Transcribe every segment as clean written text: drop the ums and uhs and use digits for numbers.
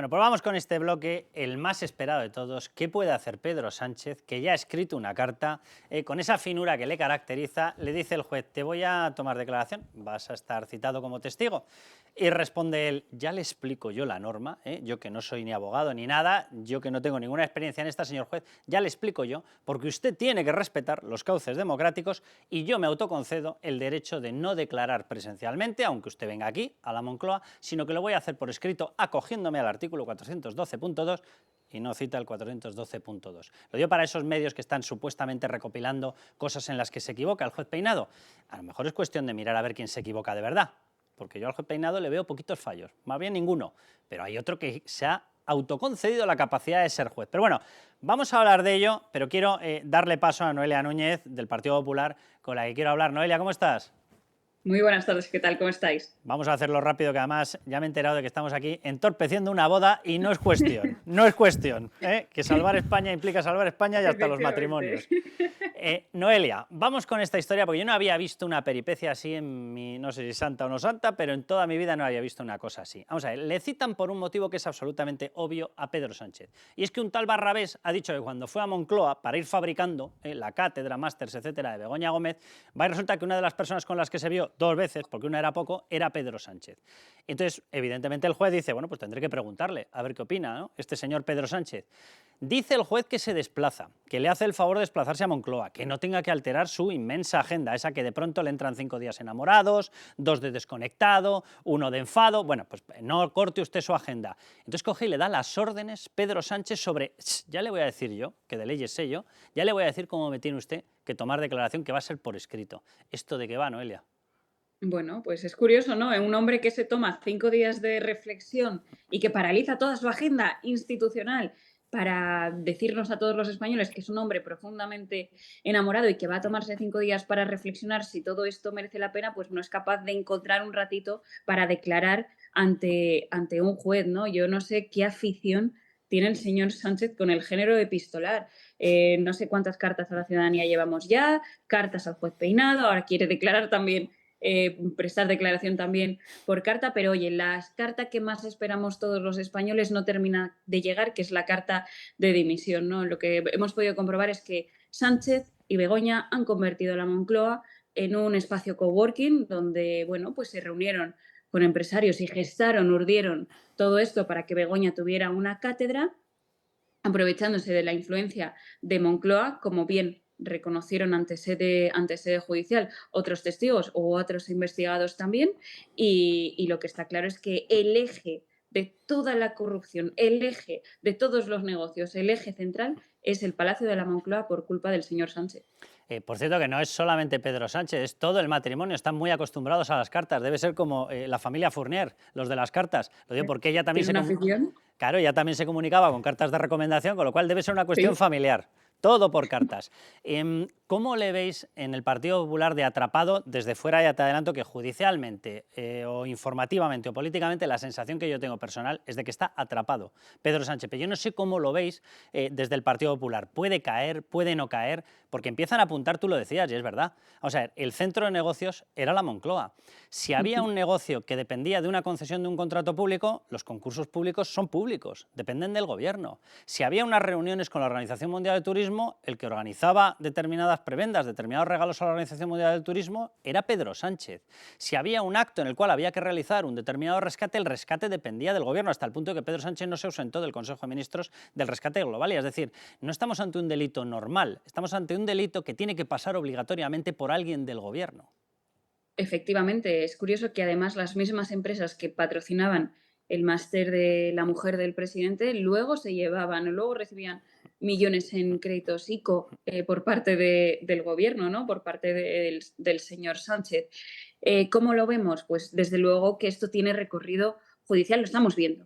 Bueno, pues vamos con este bloque, el más esperado de todos. ¿Qué puede hacer Pedro Sánchez, que ya ha escrito una carta con esa finura que le caracteriza? Le dice el juez, te voy a tomar declaración, vas a estar citado como testigo. Y responde él, ya le explico yo la norma, yo que no soy ni abogado ni nada, yo que no tengo ninguna experiencia en esta, señor juez, ya le explico yo, porque usted tiene que respetar los cauces democráticos y yo me autoconcedo el derecho de no declarar presencialmente, aunque usted venga aquí, a la Moncloa, sino que lo voy a hacer por escrito acogiéndome al artículo 412.2 y no cita el 412.2. Lo digo para esos medios que están supuestamente recopilando cosas en las que se equivoca el juez Peinado. A lo mejor es cuestión de mirar a ver quién se equivoca de verdad, porque yo al juez Peinado le veo poquitos fallos, más bien ninguno, pero hay otro que se ha autoconcedido la capacidad de ser juez. Pero bueno, vamos a hablar de ello, pero quiero darle paso a Noelia Núñez, del Partido Popular, con la que quiero hablar. Noelia, ¿cómo estás? Muy buenas tardes, ¿qué tal? ¿Cómo estáis? Vamos a hacerlo rápido, que además ya me he enterado de que estamos aquí entorpeciendo una boda y no es cuestión, no es cuestión, que salvar España implica salvar España y hasta los Efectivamente. matrimonios. Noelia, vamos con esta historia, porque yo no había visto una peripecia así en mi, no sé si santa o no santa, pero en toda mi vida no había visto una cosa así. Vamos a ver, le citan por un motivo que es absolutamente obvio a Pedro Sánchez, y es que un tal Barrabés ha dicho que cuando fue a Moncloa para ir fabricando la cátedra, másters, etcétera, de Begoña Gómez, va y resulta que una de las personas con las que se vio dos veces, porque una era poco, era Pedro Sánchez. Entonces, evidentemente el juez dice, bueno, pues tendré que preguntarle, a ver qué opina, ¿no?, este señor Pedro Sánchez. Dice el juez que se desplaza, que le hace el favor de desplazarse a Moncloa, que no tenga que alterar su inmensa agenda, esa que de pronto le entran 5 días enamorados, 2 de desconectado, 1 de enfado. Bueno, pues no corte usted su agenda. Entonces coge y le da las órdenes Pedro Sánchez sobre, ya le voy a decir yo, que de leyes sé yo, ya le voy a decir cómo me tiene usted que tomar declaración, que va a ser por escrito. ¿Esto de qué va, Noelia? Bueno, pues es curioso, ¿no? Un hombre que se toma 5 días de reflexión y que paraliza toda su agenda institucional para decirnos a todos los españoles que es un hombre profundamente enamorado y que va a tomarse 5 días para reflexionar si todo esto merece la pena, pues no es capaz de encontrar un ratito para declarar ante un juez, ¿no? Yo no sé qué afición tiene el señor Sánchez con el género epistolar. No sé cuántas cartas a la ciudadanía llevamos ya, cartas al juez Peinado, ahora quiere declarar también, prestar declaración también por carta, pero oye, la carta que más esperamos todos los españoles no termina de llegar, que es la carta de dimisión, ¿no? Lo que hemos podido comprobar es que Sánchez y Begoña han convertido la Moncloa en un espacio coworking donde, bueno, pues se reunieron con empresarios y gestaron, urdieron todo esto para que Begoña tuviera una cátedra, aprovechándose de la influencia de Moncloa, como bien reconocieron ante sede judicial otros testigos u otros investigados también, y lo que está claro es que el eje de toda la corrupción, el eje de todos los negocios, el eje central es el Palacio de la Moncloa por culpa del señor Sánchez. Por cierto, que no es solamente Pedro Sánchez, es todo el matrimonio. Están muy acostumbrados a las cartas. Debe ser como la familia Fournier, los de las cartas. Lo digo porque ella también ¿Tiene una afición? claro, ella también se comunicaba con cartas de recomendación, con lo cual debe ser una cuestión Sí. familiar. Todo por cartas. ¿Cómo le veis en el Partido Popular de atrapado? Desde fuera ya te adelanto que judicialmente o informativamente o políticamente la sensación que yo tengo personal es de que está atrapado Pedro Sánchez. Pero yo no sé cómo lo veis desde el Partido Popular. ¿Puede caer? ¿Puede no caer? Porque empiezan a apuntar, tú lo decías, y es verdad. Vamos a ver, el centro de negocios era la Moncloa. Si había un negocio que dependía de una concesión de un contrato público, los concursos públicos son públicos, dependen del gobierno. Si había unas reuniones con la Organización Mundial del Turismo, el que organizaba determinadas prebendas, determinados regalos a la Organización Mundial del Turismo, era Pedro Sánchez. Si había un acto en el cual había que realizar un determinado rescate, el rescate dependía del gobierno, hasta el punto de que Pedro Sánchez no se ausentó del Consejo de Ministros del rescate global. Es decir, no estamos ante un delito normal, estamos ante un delito que tiene que pasar obligatoriamente por alguien del gobierno. Efectivamente, es curioso que además las mismas empresas que patrocinaban el máster de la mujer del presidente luego se llevaban, luego recibían millones en créditos ICO por parte del gobierno, ¿no? Por parte del señor Sánchez. ¿Cómo lo vemos? Pues desde luego que esto tiene recorrido judicial, estamos viendo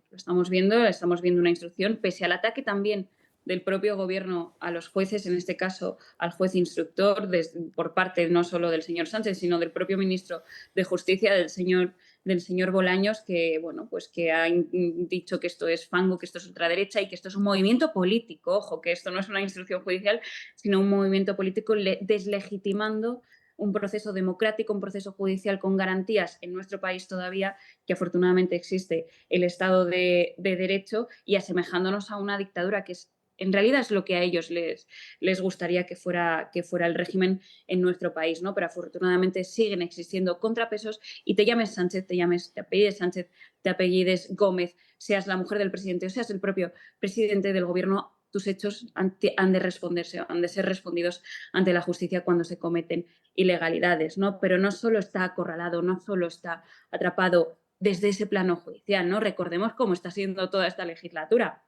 una instrucción, pese al ataque también del propio gobierno a los jueces, en este caso al juez instructor, por parte no solo del señor Sánchez, sino del propio ministro de Justicia, del señor Bolaños, que, bueno, pues que ha dicho que esto es fango, que esto es ultraderecha y que esto es un movimiento político. Ojo, que esto no es una instrucción judicial, sino un movimiento político deslegitimando un proceso democrático, un proceso judicial con garantías en nuestro país todavía, que afortunadamente existe el Estado de Derecho, y asemejándonos a una dictadura que es, en realidad es lo que a ellos les gustaría que fuera el régimen en nuestro país, ¿no? Pero afortunadamente siguen existiendo contrapesos, y te llames Sánchez, te apellides Sánchez, te apellides Gómez, seas la mujer del presidente o seas el propio presidente del gobierno, tus hechos han de ser respondidos ante la justicia cuando se cometen ilegalidades, ¿no? Pero no solo está acorralado, no solo está atrapado desde ese plano judicial, ¿no? Recordemos cómo está siendo toda esta legislatura.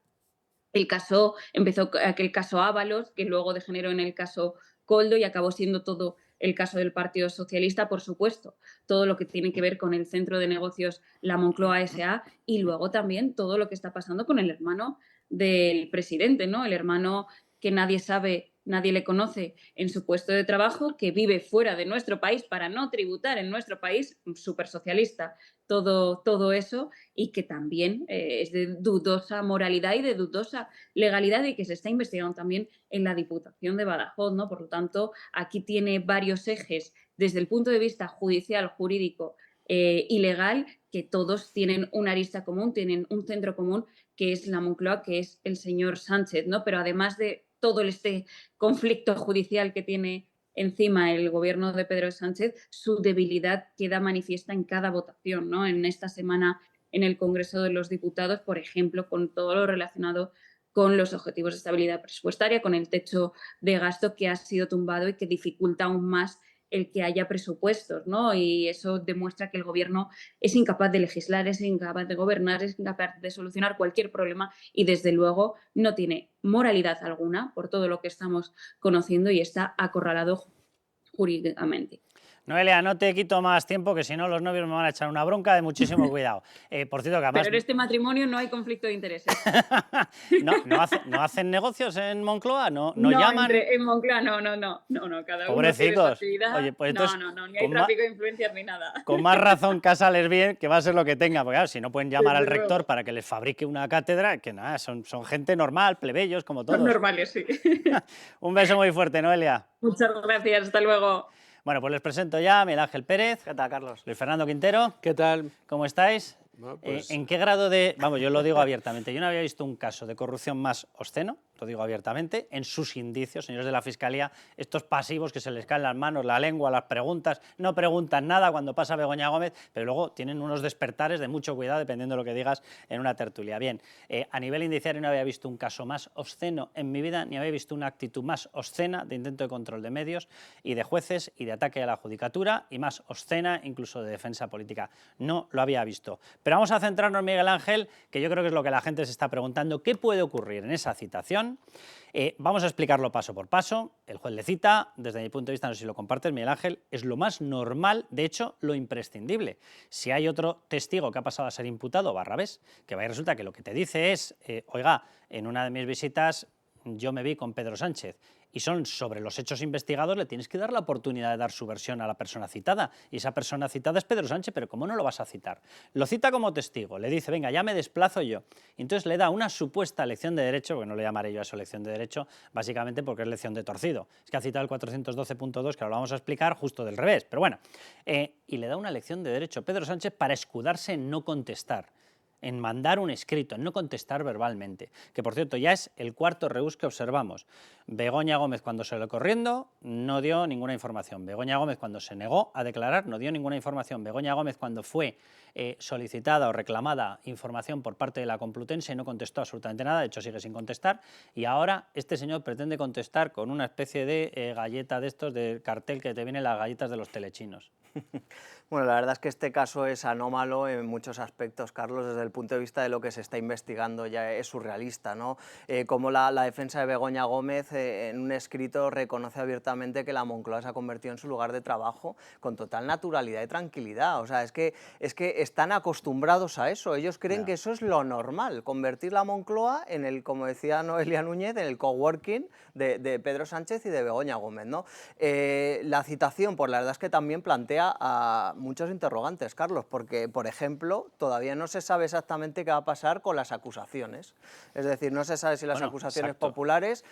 Empezó aquel caso Ábalos, que luego degeneró en el caso Koldo y acabó siendo todo el caso del Partido Socialista, por supuesto, todo lo que tiene que ver con el centro de negocios La Moncloa S.A. y luego también todo lo que está pasando con el hermano del presidente, ¿no? El hermano que nadie sabe, nadie le conoce en su puesto de trabajo, que vive fuera de nuestro país para no tributar en nuestro país, súper socialista, todo eso, y que también es de dudosa moralidad y de dudosa legalidad, y que se está investigando también en la Diputación de Badajoz, ¿no? Por lo tanto, aquí tiene varios ejes desde el punto de vista judicial, jurídico y legal, que todos tienen una arista común, tienen un centro común, que es la Moncloa, que es el señor Sánchez, ¿no? Pero además de todo este conflicto judicial que tiene encima el gobierno de Pedro Sánchez, su debilidad queda manifiesta en cada votación, ¿no? En esta semana en el Congreso de los Diputados, por ejemplo, con todo lo relacionado con los objetivos de estabilidad presupuestaria, con el techo de gasto que ha sido tumbado y que dificulta aún más el que haya presupuestos, ¿no? Y eso demuestra que el gobierno es incapaz de legislar, es incapaz de gobernar, es incapaz de solucionar cualquier problema, y desde luego no tiene moralidad alguna por todo lo que estamos conociendo, y está acorralado jurídicamente. Noelia, no te quito más tiempo, que si no los novios me van a echar una bronca de muchísimo cuidado. Por cierto, que además... Pero en este matrimonio no hay conflicto de intereses. ¿No hacen negocios en Moncloa? ¿No No, llaman? en Moncloa no, cada uno tiene su Pobrecicos. actividad. Oye, pues entonces, Ni hay tráfico de influencias ni nada. con más razón, cásales bien, que va a ser lo que tenga, porque claro, si no pueden llamar al rector para que les fabrique una cátedra, que nada, son gente normal, plebeyos, como todos. Son normales, sí. Un beso muy fuerte, Noelia. Muchas gracias, hasta luego. Bueno, pues les presento ya a Miguel Ángel Pérez. ¿Qué tal, Carlos? Luis Fernando Quintero. ¿Qué tal? ¿Cómo estáis? Bueno, pues... ¿En qué grado de...? Vamos, yo lo digo abiertamente. Yo no había visto un caso de corrupción más obsceno, lo digo abiertamente, en sus indicios, señores de la Fiscalía, estos pasivos que se les caen las manos, la lengua, las preguntas, no preguntan nada cuando pasa Begoña Gómez, pero luego tienen unos despertares de mucho cuidado dependiendo de lo que digas en una tertulia. Bien, a nivel indiciario no había visto un caso más obsceno en mi vida, ni había visto una actitud más obscena de intento de control de medios y de jueces y de ataque a la judicatura, y más obscena incluso de defensa política. No lo había visto. Pero vamos a centrarnos, Miguel Ángel, que yo creo que es lo que la gente se está preguntando, ¿qué puede ocurrir en esa citación? Vamos a explicarlo paso por paso. El juez le cita, desde mi punto de vista, no sé si lo compartes, Miguel Ángel, es lo más normal, de hecho, lo imprescindible. Si hay otro testigo que ha pasado a ser imputado, Barrabés, que vaya, resulta que lo que te dice es, oiga, en una de mis visitas yo me vi con Pedro Sánchez, y son sobre los hechos investigados, le tienes que dar la oportunidad de dar su versión a la persona citada, y esa persona citada es Pedro Sánchez, pero ¿cómo no lo vas a citar? Lo cita como testigo, le dice, venga, ya me desplazo yo, y entonces le da una supuesta lección de derecho, porque no le llamaré yo a eso lección de derecho, básicamente porque es lección de torcido, es que ha citado el 412.2, que ahora lo vamos a explicar justo del revés, pero bueno, y le da una lección de derecho a Pedro Sánchez para escudarse en no contestar, en mandar un escrito, en no contestar verbalmente, que por cierto ya es el cuarto rebus que observamos. Begoña Gómez, cuando salió corriendo, no dio ninguna información. Begoña Gómez, cuando se negó a declarar, no dio ninguna información. Begoña Gómez, cuando fue solicitada o reclamada información por parte de la Complutense, no contestó absolutamente nada, de hecho sigue sin contestar, y ahora este señor pretende contestar con una especie de galleta de estos, de cartel que te vienen las galletas de los telechinos. Bueno, la verdad es que este caso es anómalo en muchos aspectos, Carlos, desde el punto de vista de lo que se está investigando ya es surrealista, ¿no? Como la defensa de Begoña Gómez en un escrito reconoce abiertamente que la Moncloa se ha convertido en su lugar de trabajo con total naturalidad y tranquilidad. O sea, es que están acostumbrados a eso, ellos creen que eso es lo normal, convertir la Moncloa en el, como decía Noelia Núñez, en el coworking de Pedro Sánchez y de Begoña Gómez, ¿no? La citación, pues la verdad es que también plantea a muchos interrogantes, Carlos, porque, por ejemplo, todavía no se sabe exactamente qué va a pasar con las acusaciones. Es decir, no se sabe si las acusaciones exacto. populares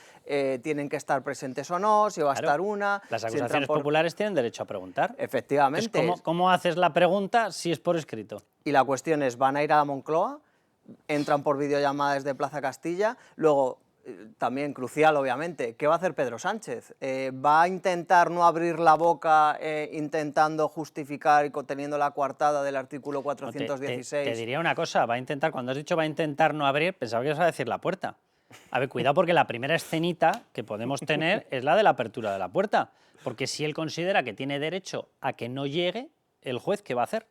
tienen que estar presentes o no, si va a Claro, estar una... las si entran acusaciones por... populares tienen derecho a preguntar. Efectivamente. Entonces, ¿cómo haces la pregunta si es por escrito? Y la cuestión es, ¿van a ir a la Moncloa? Entran por videollamada desde Plaza Castilla, luego... También crucial, obviamente, ¿qué va a hacer Pedro Sánchez? ¿Va a intentar no abrir la boca intentando justificar y teniendo la coartada del artículo 416? Te diría una cosa, va a intentar, cuando has dicho va a intentar no abrir, pensaba que ibas a decir la puerta. A ver, cuidado, porque la primera escenita que podemos tener es la de la apertura de la puerta, porque si él considera que tiene derecho a que no llegue, el juez, ¿qué va a hacer?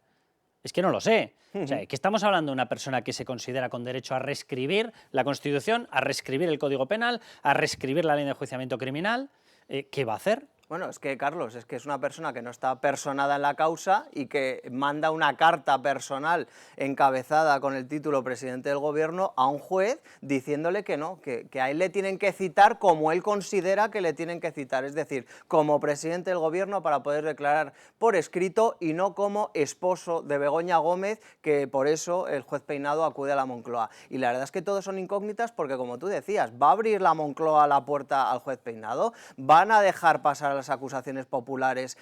Es que no lo sé. O sea, que estamos hablando de una persona que se considera con derecho a reescribir la Constitución, a reescribir el Código Penal, a reescribir la Ley de Enjuiciamiento Criminal. ¿Qué va a hacer? Bueno, es que, Carlos, es que es una persona que no está personada en la causa y que manda una carta personal encabezada con el título presidente del gobierno a un juez diciéndole que no, que a él le tienen que citar como él considera que le tienen que citar, es decir, como presidente del gobierno para poder declarar por escrito y no como esposo de Begoña Gómez, que por eso el juez Peinado acude a la Moncloa. Y la verdad es que todos son incógnitas porque, como tú decías, ¿va a abrir la Moncloa la puerta al juez Peinado? ¿Van a dejar pasar las acusaciones populares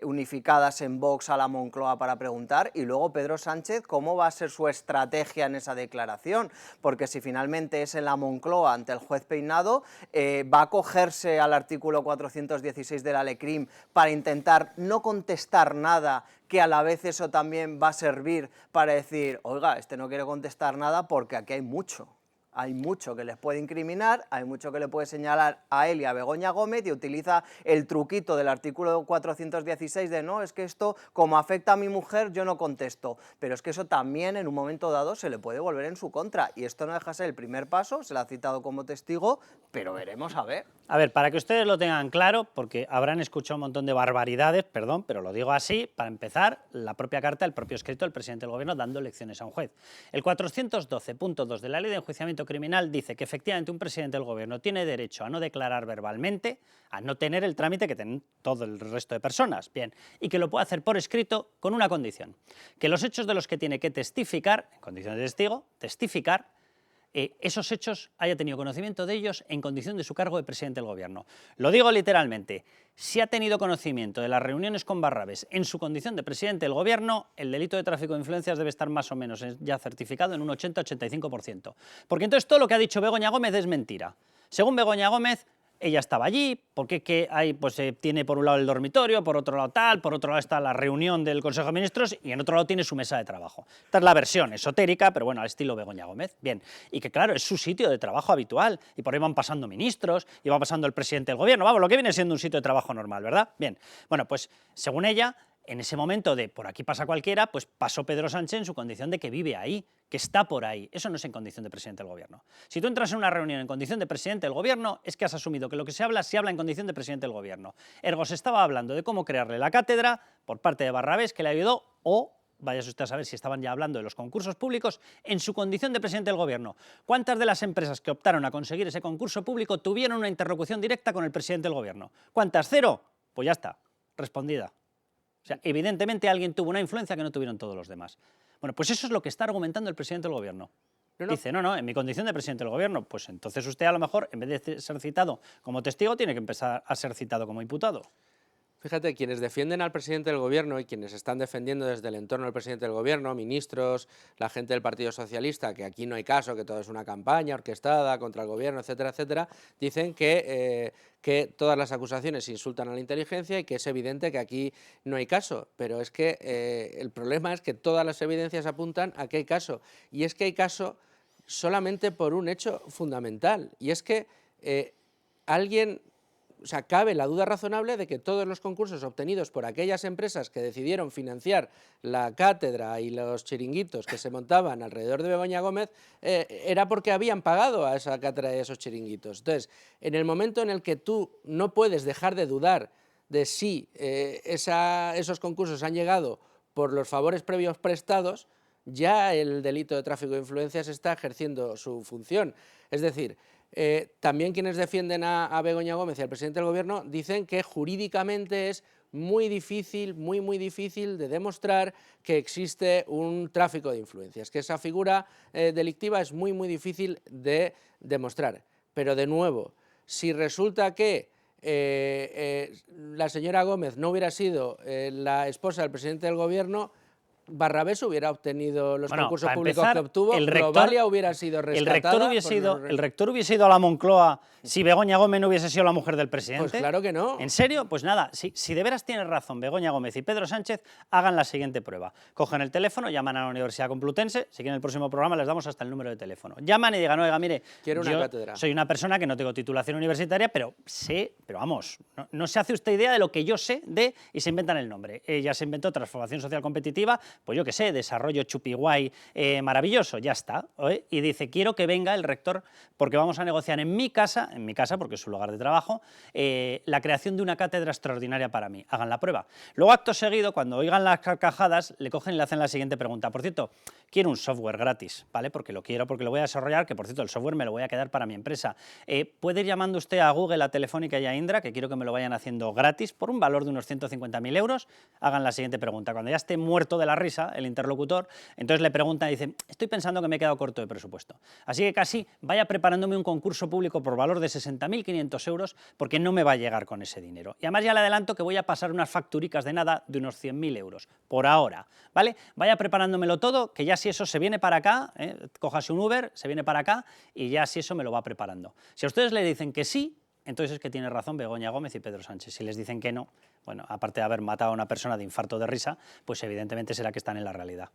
unificadas en Vox a la Moncloa para preguntar? Y luego Pedro Sánchez, ¿cómo va a ser su estrategia en esa declaración? Porque si finalmente es en la Moncloa ante el juez Peinado, va a acogerse al artículo 416 de la LECRIM para intentar no contestar nada, que a la vez eso también va a servir para decir, oiga, este no quiere contestar nada porque aquí hay mucho. Hay mucho que les puede incriminar, hay mucho que le puede señalar a él y a Begoña Gómez, y utiliza el truquito del artículo 416 de no, es que esto como afecta a mi mujer yo no contesto, pero es que eso también en un momento dado se le puede volver en su contra, y esto no deja de ser el primer paso, se le ha citado como testigo, pero veremos a ver. A ver, para que ustedes lo tengan claro, porque habrán escuchado un montón de barbaridades, perdón, pero lo digo así, para empezar, la propia carta, el propio escrito del presidente del gobierno dando lecciones a un juez. El 412.2 de la Ley de Enjuiciamiento Criminal dice que efectivamente un presidente del gobierno tiene derecho a no declarar verbalmente, a no tener el trámite que tienen todo el resto de personas, bien, y que lo puede hacer por escrito con una condición, que los hechos de los que tiene que testificar, en condición de testigo, testificar, esos hechos haya tenido conocimiento de ellos en condición de su cargo de presidente del gobierno. Lo digo literalmente, si ha tenido conocimiento de las reuniones con Barrabés en su condición de presidente del gobierno, el delito de tráfico de influencias debe estar más o menos ya certificado en un 80-85%. Porque entonces todo lo que ha dicho Begoña Gómez es mentira. Según Begoña Gómez, ella estaba allí, porque que hay, pues tiene por un lado el dormitorio, por otro lado tal, por otro lado está la reunión del Consejo de Ministros y en otro lado tiene su mesa de trabajo. Esta es la versión esotérica, pero bueno, al estilo Begoña Gómez. Bien, y que claro, es su sitio de trabajo habitual y por ahí van pasando ministros y va pasando el presidente del gobierno, vamos, lo que viene siendo un sitio de trabajo normal, ¿verdad? Bien, bueno, pues según ella, en ese momento de por aquí pasa cualquiera, pues pasó Pedro Sánchez en su condición de que vive ahí, que está por ahí. Eso no es en condición de presidente del gobierno. Si tú entras en una reunión en condición de presidente del gobierno, es que has asumido que lo que se habla en condición de presidente del gobierno. Ergo, se estaba hablando de cómo crearle la cátedra por parte de Barrabés, que le ayudó, o vaya usted a saber si estaban ya hablando de los concursos públicos en su condición de presidente del gobierno. ¿Cuántas de las empresas que optaron a conseguir ese concurso público tuvieron una interlocución directa con el presidente del gobierno? ¿Cuántas? ¿Cero? Pues ya está, respondida. O sea, evidentemente alguien tuvo una influencia que no tuvieron todos los demás. Bueno, pues eso es lo que está argumentando el presidente del gobierno. Dice, no, en mi condición de presidente del gobierno, pues entonces usted a lo mejor, en vez de ser citado como testigo, tiene que empezar a ser citado como imputado. Fíjate, quienes defienden al presidente del gobierno y quienes están defendiendo desde el entorno del presidente del gobierno, ministros, la gente del Partido Socialista, que aquí no hay caso, que todo es una campaña orquestada contra el gobierno, etcétera, etcétera, dicen que todas las acusaciones insultan a la inteligencia y que es evidente que aquí no hay caso. Pero es que el problema es que todas las evidencias apuntan a que hay caso. Y es que hay caso solamente por un hecho fundamental, y es que o sea, cabe la duda razonable de que todos los concursos obtenidos por aquellas empresas que decidieron financiar la cátedra y los chiringuitos que se montaban alrededor de Begoña Gómez era porque habían pagado a esa cátedra y a esos chiringuitos. Entonces, en el momento en el que tú no puedes dejar de dudar de si esos concursos han llegado por los favores previos prestados, ya el delito de tráfico de influencias está ejerciendo su función. Es decir, también quienes defienden a Begoña Gómez y al presidente del gobierno dicen que jurídicamente es muy difícil de demostrar que existe un tráfico de influencias, que esa figura delictiva es muy difícil de demostrar. Pero de nuevo, si resulta que la señora Gómez no hubiera sido la esposa del presidente del gobierno, Barrabés hubiera obtenido los concursos públicos que obtuvo, Globalia hubiera sido rescatada. ¿El rector hubiese ido a la Moncloa si Begoña Gómez no hubiese sido la mujer del presidente? Pues claro que no. ¿En serio? Pues nada, si de veras tienes razón Begoña Gómez y Pedro Sánchez, hagan la siguiente prueba. Cogen el teléfono, llaman a la Universidad Complutense, si quieren el próximo programa les damos hasta el número de teléfono. Llaman y digan, oiga, mire, quiero una yo cátedra. Soy una persona que no tengo titulación universitaria, pero sé, pero vamos, no se hace usted idea de lo que yo sé de, y se inventan el nombre. Ella se inventó transformación social competitiva, pues yo qué sé, desarrollo chupiguay maravilloso, ya está. Y dice, quiero que venga el rector porque vamos a negociar en mi casa porque es su lugar de trabajo, la creación de una cátedra extraordinaria para mí. Hagan la prueba. Luego, acto seguido, cuando oigan las carcajadas, le cogen y le hacen la siguiente pregunta. Por cierto, quiero un software gratis, ¿vale? Porque lo quiero, porque lo voy a desarrollar, que por cierto, el software me lo voy a quedar para mi empresa. ¿Puede ir llamando usted a Google, a Telefónica y a Indra, que quiero que me lo vayan haciendo gratis por un valor de unos 150.000 euros? Hagan la siguiente pregunta. Cuando ya esté muerto de la risa, el interlocutor, entonces le preguntan y dice, estoy pensando que me he quedado corto de presupuesto. Así que casi vaya preparándome un concurso público por valor de 60.500 euros porque no me va a llegar con ese dinero. Y además ya le adelanto que voy a pasar unas facturicas de nada de unos 100.000 euros, por ahora, ¿vale? Vaya preparándomelo todo, que ya si eso se viene para acá, cójase un Uber, se viene para acá y ya si eso me lo va preparando. Si a ustedes le dicen que sí, entonces es que tiene razón Begoña Gómez y Pedro Sánchez. Si les dicen que no, bueno, aparte de haber matado a una persona de infarto de risa, pues evidentemente será que están en la realidad.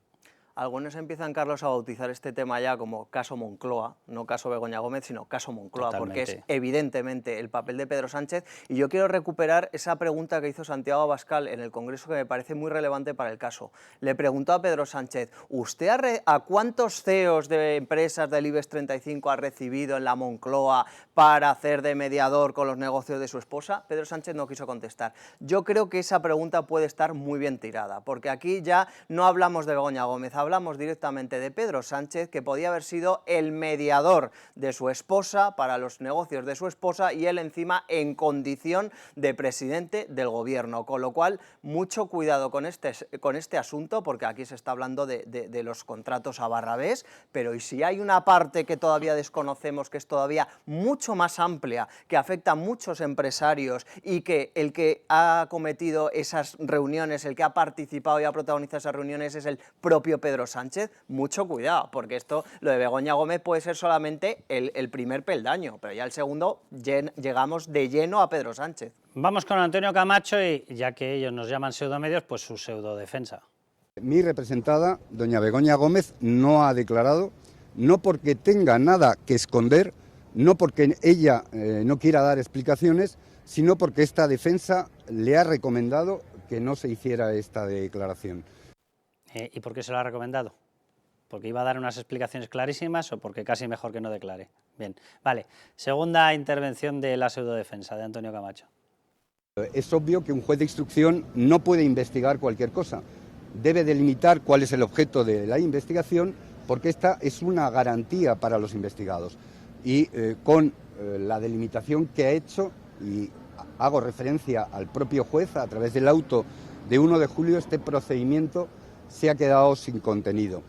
Algunos empiezan, Carlos, a bautizar este tema ya como caso Moncloa, no caso Begoña Gómez, sino caso Moncloa, Totalmente. porque es evidentemente el papel de Pedro Sánchez. Y yo quiero recuperar esa pregunta que hizo Santiago Abascal en el Congreso, que me parece muy relevante para el caso. Le preguntó a Pedro Sánchez, ¿usted a cuántos CEOs de empresas del IBEX 35 ha recibido en la Moncloa para hacer de mediador con los negocios de su esposa? Pedro Sánchez no quiso contestar. Yo creo que esa pregunta puede estar muy bien tirada, porque aquí ya no hablamos de Begoña Gómez, hablamos directamente de Pedro Sánchez, que podía haber sido el mediador de su esposa para los negocios de su esposa y él encima en condición de presidente del gobierno, con lo cual mucho cuidado con este asunto, porque aquí se está hablando de los contratos a Barrabés, pero y si hay una parte que todavía desconocemos, que es todavía mucho más amplia, que afecta a muchos empresarios y que el que ha cometido esas reuniones, el que ha participado y ha protagonizado esas reuniones es el propio Pedro Sánchez, mucho cuidado, porque lo de Begoña Gómez puede ser solamente el primer peldaño, pero ya el segundo llegamos de lleno a Pedro Sánchez. Vamos con Antonio Camacho y ya que ellos nos llaman pseudomedios, pues su pseudodefensa. Mi representada, doña Begoña Gómez, no ha declarado, no porque tenga nada que esconder, no porque ella no quiera dar explicaciones, sino porque esta defensa le ha recomendado que no se hiciera esta declaración. ¿Y por qué se lo ha recomendado? ¿Porque iba a dar unas explicaciones clarísimas o porque casi mejor que no declare? Bien, vale. Segunda intervención de la pseudodefensa de Antonio Camacho. Es obvio que un juez de instrucción no puede investigar cualquier cosa. Debe delimitar cuál es el objeto de la investigación, porque esta es una garantía para los investigados. Y con la delimitación que ha hecho, y hago referencia al propio juez, a través del auto de 1 de julio, este procedimiento se ha quedado sin contenido.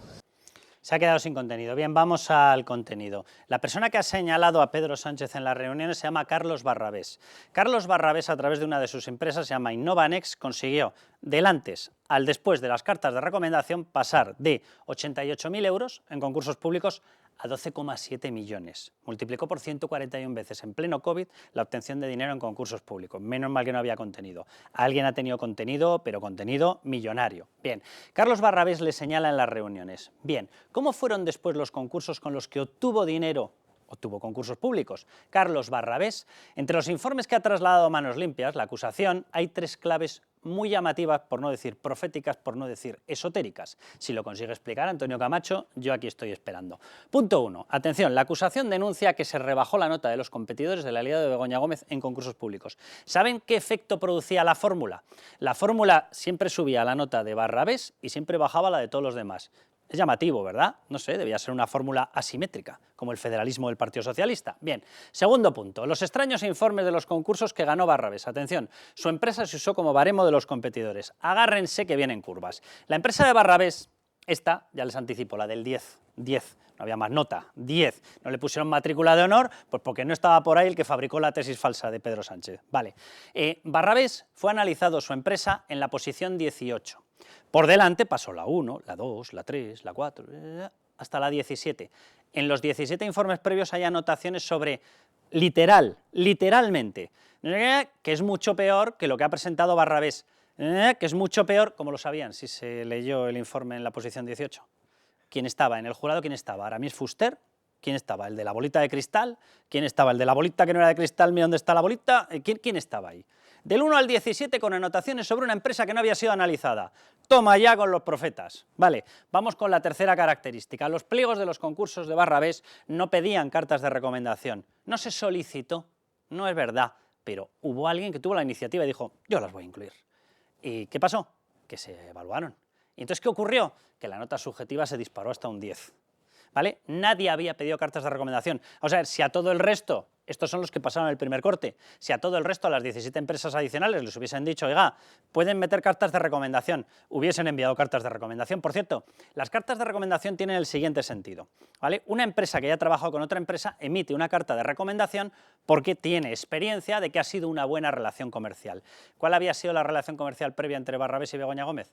Se ha quedado sin contenido. Bien, vamos al contenido. La persona que ha señalado a Pedro Sánchez en las reuniones se llama Carlos Barrabés. Carlos Barrabés, a través de una de sus empresas, se llama Innovanex, consiguió del antes al después de las cartas de recomendación pasar de 88.000 euros en concursos públicos a 12,7 millones. Multiplicó por 141 veces en pleno COVID la obtención de dinero en concursos públicos. Menos mal que no había contenido. Alguien ha tenido contenido, pero contenido millonario. Bien, Carlos Barrabés le señala en las reuniones. Bien, ¿cómo fueron después los concursos con los que obtuvo dinero? Obtuvo concursos públicos. Carlos Barrabés, entre los informes que ha trasladado a manos limpias, la acusación, hay 3 claves muy llamativas, por no decir proféticas, por no decir esotéricas. Si lo consigue explicar Antonio Camacho, yo aquí estoy esperando. Punto 1. Atención, la acusación denuncia que se rebajó la nota de los competidores del aliado de Begoña Gómez en concursos públicos. ¿Saben qué efecto producía la fórmula? La fórmula siempre subía la nota de Barrabés y siempre bajaba la de todos los demás. Es llamativo, ¿verdad? No sé, debía ser una fórmula asimétrica, como el federalismo del Partido Socialista. Bien, segundo punto, los extraños informes de los concursos que ganó Barrabés. Atención, su empresa se usó como baremo de los competidores. Agárrense que vienen curvas. La empresa de Barrabés, esta, ya les anticipo, la del 10, no había más nota, 10. No le pusieron matrícula de honor, pues porque no estaba por ahí el que fabricó la tesis falsa de Pedro Sánchez. Vale, Barrabés fue analizado su empresa en la posición 18. Por delante pasó la 1, la 2, la 3, la 4, hasta la 17. En los 17 informes previos hay anotaciones sobre literalmente, que es mucho peor que lo que ha presentado Barrabés, que es mucho peor, como lo sabían si se leyó el informe en la posición 18. ¿Quién estaba en el jurado? ¿Quién estaba? ¿Aramis Fuster? ¿Quién estaba? ¿El de la bolita de cristal? ¿Quién estaba? ¿El de la bolita que no era de cristal? Mira dónde está la bolita. ¿Quién estaba ahí? Del 1 al 17 con anotaciones sobre una empresa que no había sido analizada. Toma ya con los profetas. Vale, vamos con la tercera característica. Los pliegos de los concursos de Barrabés no pedían cartas de recomendación. No se solicitó, no es verdad, pero hubo alguien que tuvo la iniciativa y dijo, yo las voy a incluir. ¿Y qué pasó? Que se evaluaron. ¿Y entonces qué ocurrió? Que la nota subjetiva se disparó hasta un 10. ¿Vale? Nadie había pedido cartas de recomendación. O sea, si a todo el resto, estos son los que pasaron el primer corte, si a todo el resto, a las 17 empresas adicionales, les hubiesen dicho, oiga, pueden meter cartas de recomendación, hubiesen enviado cartas de recomendación. Por cierto, las cartas de recomendación tienen el siguiente sentido, ¿vale? Una empresa que ya ha trabajado con otra empresa emite una carta de recomendación porque tiene experiencia de que ha sido una buena relación comercial. ¿Cuál había sido la relación comercial previa entre Barrabés y Begoña Gómez?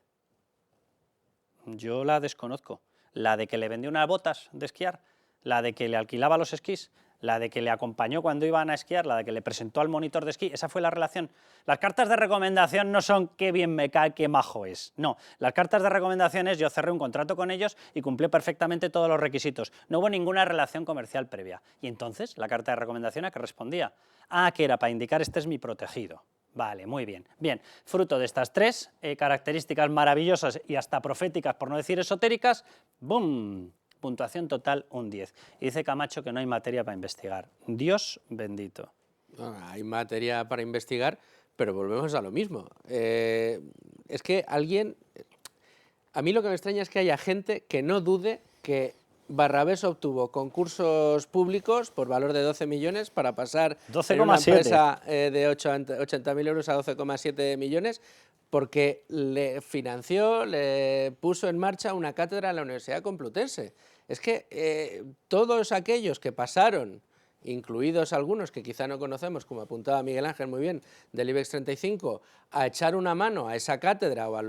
Yo la desconozco. La de que le vendió unas botas de esquiar, la de que le alquilaba los esquís, la de que le acompañó cuando iban a esquiar, la de que le presentó al monitor de esquí, esa fue la relación. Las cartas de recomendación no son qué bien me cae, qué majo es, no. Las cartas de recomendación es yo cerré un contrato con ellos y cumplí perfectamente todos los requisitos. No hubo ninguna relación comercial previa. Y entonces, la carta de recomendación ¿a qué respondía? Ah, que era para indicar este es mi protegido. Vale, muy bien. Bien, fruto de estas tres características maravillosas y hasta proféticas, por no decir esotéricas, ¡bum! Puntuación total un 10. Y dice Camacho que no hay materia para investigar. Dios bendito. No, hay materia para investigar, pero volvemos a lo mismo. Es que alguien... A mí lo que me extraña es que haya gente que no dude que Barrabés obtuvo concursos públicos por valor de 12 millones para pasar en una empresa de 80.000 euros a 12,7 millones porque le financió, le puso en marcha una cátedra en la Universidad Complutense. Es que todos aquellos que pasaron, incluidos algunos que quizá no conocemos, como apuntaba Miguel Ángel muy bien, del IBEX 35, a echar una mano a esa cátedra o a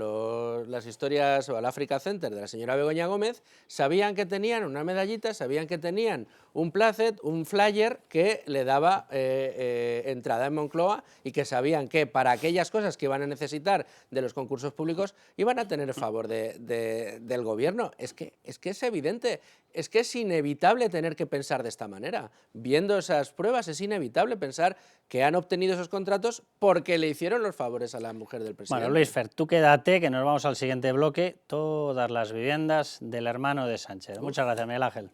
las historias o al Africa Center de la señora Begoña Gómez, sabían que tenían una medallita, sabían que tenían un placet, un flyer que le daba entrada en Moncloa y que sabían que para aquellas cosas que iban a necesitar de los concursos públicos iban a tener favor del gobierno. Es que es evidente, es que es inevitable tener que pensar de esta manera. Viendo esas pruebas es inevitable pensar que han obtenido esos contratos porque le hicieron los favores a la mujer del presidente. Bueno, Luis Fer, tú quédate, que nos vamos al siguiente bloque, todas las viviendas del hermano de Sánchez. Muchas gracias, Miguel Ángel.